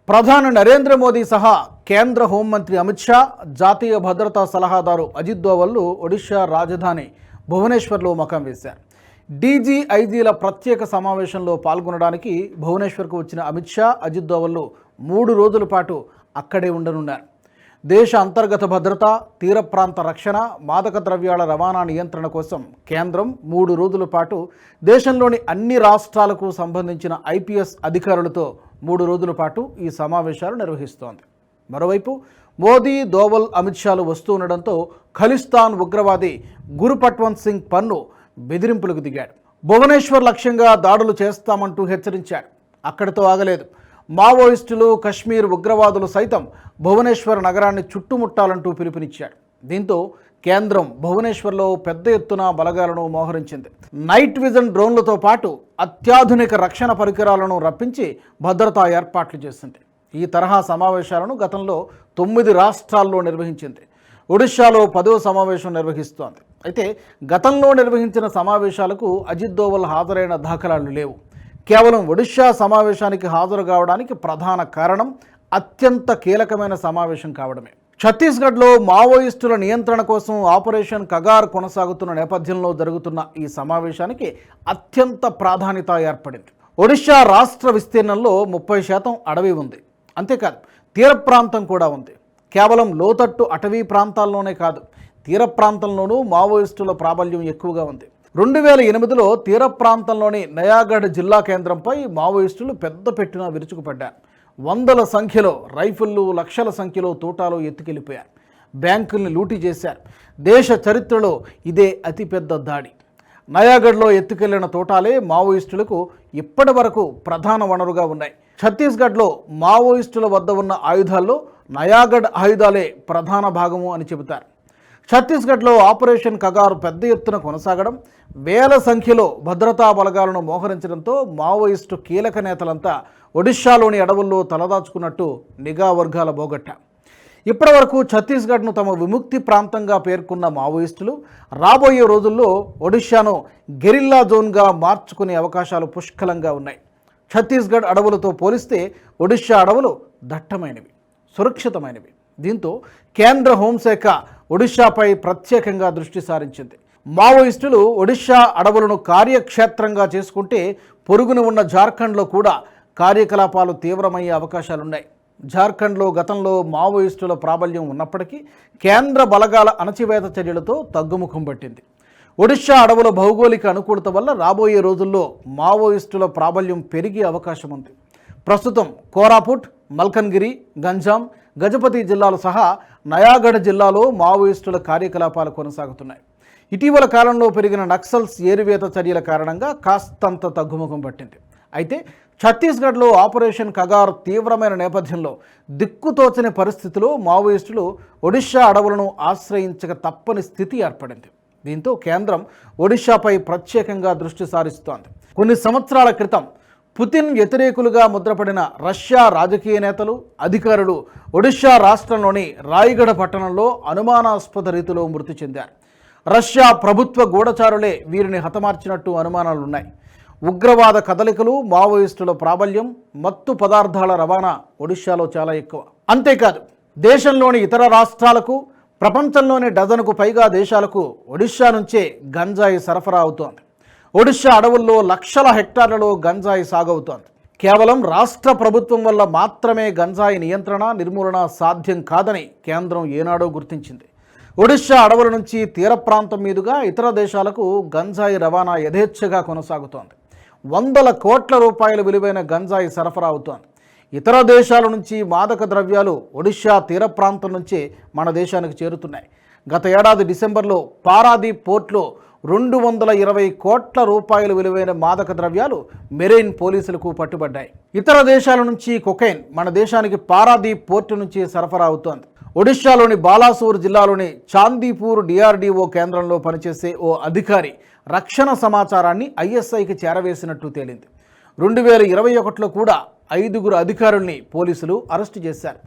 ప్రధాని నరేంద్ర మోదీ సహా కేంద్ర హోంమంత్రి అమిత్ షా, జాతీయ భద్రతా సలహాదారు అజిత్ దోవల్ ఒడిషా రాజధాని భువనేశ్వర్లో మకాం వేశారు. డీజీఐజీల ప్రత్యేక సమావేశంలో పాల్గొనడానికి భువనేశ్వర్కు వచ్చిన అమిత్ షా, అజిత్ దోవల్ 3 రోజుల పాటు అక్కడే ఉండనున్నారు. దేశ అంతర్గత భద్రత, తీర ప్రాంత రక్షణ, మాదక ద్రవ్యాల రవాణా నియంత్రణ కోసం కేంద్రం 3 రోజుల పాటు దేశంలోని అన్ని రాష్ట్రాలకు సంబంధించిన ఐపీఎస్ అధికారులతో 3 రోజుల పాటు ఈ సమావేశాలు నిర్వహిస్తోంది. మరోవైపు మోదీ, దోవల్, అమిత్ షాలు వస్తూ ఉండడంతో ఖలిస్తాన్ ఉగ్రవాది గురుపట్వంత్ సింగ్ పన్ను బెదిరింపులకు దిగాడు. భువనేశ్వర్ లక్ష్యంగా దాడులు చేస్తామంటూ హెచ్చరించాడు. అక్కడితో ఆగలేదు. మావోయిస్టులు, కశ్మీర్ ఉగ్రవాదులు సైతం భువనేశ్వర్ నగరాన్ని చుట్టుముట్టాలంటూ పిలుపునిచ్చాడు. దీంతో కేంద్రం భువనేశ్వర్లో పెద్ద ఎత్తున బలగాలను మోహరించింది. నైట్ విజన్ డ్రోన్లతో పాటు అత్యాధునిక రక్షణ పరికరాలను రప్పించి భద్రతా ఏర్పాట్లు చేసింది. ఈ తరహా సమావేశాలను గతంలో 9 రాష్ట్రాల్లో నిర్వహించింది. ఒడిషాలో 10వ సమావేశం నిర్వహిస్తోంది. అయితే గతంలో నిర్వహించిన సమావేశాలకు అజిత్ దోవల్ హాజరైన దాఖలాలు లేవు. కేవలం ఒడిషా సమావేశానికి హాజరు కావడానికి ప్రధాన కారణం అత్యంత కీలకమైన సమావేశం కావడమే. ఛత్తీస్గఢ్లో మావోయిస్టుల నియంత్రణ కోసం ఆపరేషన్ కగార్ కొనసాగుతున్న నేపథ్యంలో జరుగుతున్న ఈ సమావేశానికి అత్యంత ప్రాధాన్యత ఏర్పడింది. ఒడిషా రాష్ట్ర విస్తీర్ణంలో 30% అడవి ఉంది. అంతేకాదు, తీర ప్రాంతం కూడా ఉంది. కేవలం లోతట్టు అటవీ ప్రాంతాల్లోనే కాదు, తీర ప్రాంతంలోనూ మావోయిస్టుల ప్రాబల్యం ఎక్కువగా ఉంది. 2008లో తీర ప్రాంతంలోని నయాగఢ్ జిల్లా కేంద్రంపై మావోయిస్టులు పెద్ద పెట్టున విరుచుకుపడ్డారు. వందల సంఖ్యలో రైఫిళ్లు, లక్షల సంఖ్యలో తోటాలు ఎత్తుకెళ్లిపోయారు. బ్యాంకుల్ని లూటీ చేశారు. దేశ చరిత్రలో ఇదే అతిపెద్ద దాడి. నయాగఢ్లో ఎత్తుకెళ్లిన తోటాలే మావోయిస్టులకు ఇప్పటి వరకు ప్రధాన వనరుగా ఉన్నాయి. ఛత్తీస్గఢ్లో మావోయిస్టుల వద్ద ఉన్న ఆయుధాల్లో నయాగఢ్ ఆయుధాలే ప్రధాన భాగము అని చెబుతారు. ఛత్తీస్గఢ్లో ఆపరేషన్ కగారు పెద్ద ఎత్తున కొనసాగడం, వేల సంఖ్యలో భద్రతా బలగాలను మోహరించడంతో మావోయిస్టు కీలక నేతలంతా ఒడిషాలోని అడవుల్లో తలదాచుకున్నట్టు నిఘా వర్గాల బోగట్ట. ఇప్పటి వరకు ఛత్తీస్గఢ్ను తమ విముక్తి ప్రాంతంగా పేర్కొన్న మావోయిస్టులు రాబోయే రోజుల్లో ఒడిషాను గెరిల్లా జోన్గా మార్చుకునే అవకాశాలు పుష్కలంగా ఉన్నాయి. ఛత్తీస్గఢ్ అడవులతో పోలిస్తే ఒడిషా అడవులు దట్టమైనవి, సురక్షితమైనవి. దీంతో కేంద్ర హోంశాఖ ఒడిషాపై ప్రత్యేకంగా దృష్టి సారించింది. మావోయిస్టులు ఒడిషా అడవులను కార్యక్షేత్రంగా చేసుకుంటే పొరుగున ఉన్న జార్ఖండ్లో కూడా కార్యకలాపాలు తీవ్రమయ్యే అవకాశాలున్నాయి. జార్ఖండ్లో గతంలో మావోయిస్టుల ప్రాబల్యం ఉన్నప్పటికీ కేంద్ర బలగాల అణచివేత చర్యలతో తగ్గుముఖం పట్టింది. ఒడిషా అడవుల భౌగోళిక అనుకూలత వల్ల రాబోయే రోజుల్లో మావోయిస్టుల ప్రాబల్యం పెరిగే అవకాశం ఉంది. ప్రస్తుతం కోరాపుట్, మల్కన్గిరి, గంజాం, గజపతి జిల్లాలు సహా నయాగఢ్ జిల్లాలో మావోయిస్టుల కార్యకలాపాలు కొనసాగుతున్నాయి. ఇటీవల కాలంలో పెరిగిన నక్సల్స్ ఏరివేత చర్యల కారణంగా కాస్తంత తగ్గుముఖం పట్టింది. అయితే ఛత్తీస్గఢ్లో ఆపరేషన్ కగార్ తీవ్రమైన నేపథ్యంలో దిక్కుతోచని పరిస్థితిలో మావోయిస్టులు ఒడిషా అడవులను ఆశ్రయించక తప్పని స్థితి ఏర్పడింది. దీంతో కేంద్రం ఒడిషాపై ప్రత్యేకంగా దృష్టి సారిస్తోంది. కొన్ని సంవత్సరాల క్రితం పుతిన్ వ్యతిరేకులుగా ముద్రపడిన రష్యా రాజకీయ నేతలు, అధికారులు ఒడిషా రాష్ట్రంలోని రాయగఢ పట్టణంలో అనుమానాస్పద రీతిలో మృతి చెందారు. రష్యా ప్రభుత్వ గూఢచారులే వీరిని హతమార్చినట్టు అనుమానాలున్నాయి. ఉగ్రవాద కదలికలు, మావోయిస్టుల ప్రాబల్యం, మత్తు పదార్థాల రవాణా ఒడిషాలో చాలా ఎక్కువ. అంతేకాదు, దేశంలోని ఇతర రాష్ట్రాలకు, ప్రపంచంలోని డజనుకు పైగా దేశాలకు ఒడిషా నుంచే గంజాయి సరఫరా అవుతోంది. ఒడిషా అడవుల్లో లక్షల హెక్టార్లలో గంజాయి సాగవుతోంది. కేవలం రాష్ట్ర ప్రభుత్వం వల్ల మాత్రమే గంజాయి నియంత్రణ, నిర్మూలన సాధ్యం కాదని కేంద్రం ఏనాడో గుర్తించింది. ఒడిషా అడవుల నుంచి తీర ప్రాంతం మీదుగా ఇతర దేశాలకు గంజాయి రవాణా యథేచ్ఛగా కొనసాగుతోంది. వందల కోట్ల రూపాయల విలువైన గంజాయి సరఫరా అవుతోంది. ఇతర దేశాల నుంచి మాదక ద్రవ్యాలు ఒడిషా తీర ప్రాంతం నుంచే మన దేశానికి చేరుతున్నాయి. గత ఏడాది డిసెంబర్లో పారాదీప్ పోర్ట్లో 220 కోట్ల రూపాయల విలువైన మాదక ద్రవ్యాలు మెరైన్ పోలీసులకు పట్టుబడ్డాయి. ఇతర దేశాల నుంచి కొకైన్ మన దేశానికి పారాదీప్ పోర్టు నుంచి సరఫరా అవుతోంది. ఒడిషాలోని బాలాసోర్ జిల్లాలోని చాందీపూర్ డిఆర్డీఓ కేంద్రంలో పనిచేసే ఓ అధికారి రక్షణ సమాచారాన్ని ఐఎస్ఐకి చేరవేసినట్టు తేలింది. 2021లో కూడా 5 అధికారుల్ని పోలీసులు అరెస్టు చేశారు.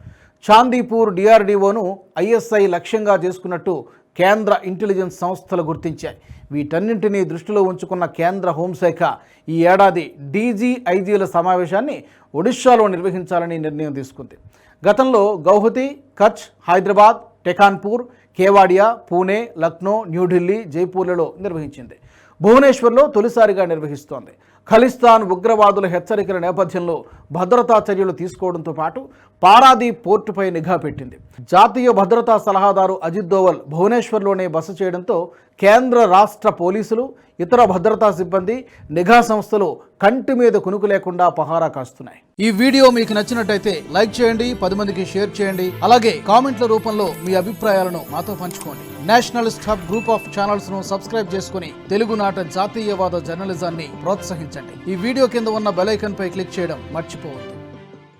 చాందీపూర్ డిఆర్డీఓను ఐఎస్ఐ లక్ష్యంగా చేసుకున్నట్టు కేంద్ర ఇంటెలిజెన్స్ సంస్థలు గుర్తించాయి. వీటన్నింటినీ దృష్టిలో ఉంచుకున్న కేంద్ర హోంశాఖ ఈ ఏడాది డీజీఐజీల సమావేశాన్ని ఒడిశాలో నిర్వహించాలని నిర్ణయం తీసుకుంది. గతంలో గౌహతి, కచ్, హైదరాబాద్, టెకాన్పూర్, కేవాడియా, పూణే, లక్నో, న్యూఢిల్లీ, జైపూర్లలో నిర్వహించింది. భువనేశ్వర్లో తొలిసారిగా నిర్వహిస్తోంది. ఖలిస్తాన్ ఉగ్రవాదుల హెచ్చరికల నేపథ్యంలో భద్రతా చర్యలు తీసుకోవడంతో పాటు పారాదీప్ పోర్టుపై నిఘా పెట్టింది. జాతీయ భద్రతా సలహాదారు అజిత్ దోవల్ భువనేశ్వర్లోనే బస చేయడంతో కేంద్ర రాష్ట్ర పోలీసులు, ఇతర భద్రతా సిబ్బంది, నిఘా సంస్థలు కంటి మీద కునుకు లేకుండా పహారా కాస్తున్నాయి. ఈ వీడియో మీకు నచ్చినట్టయితే లైక్ చేయండి, 10 మందికి షేర్ చేయండి. అలాగే కామెంట్ల రూపంలో మీ అభిప్రాయాలను మాతో పంచుకోండి. Nationalist hub group of channels ను సబ్స్క్రైబ్ చేసుకుని తెలుగునాట జాతీయవాద జర్నలిజాన్ని ప్రోత్సహించండి. ఈ వీడియో కింద ఉన్న బెల్ ఐకాన్ పై క్లిక్ చేయడం మర్చిపోవద్దు.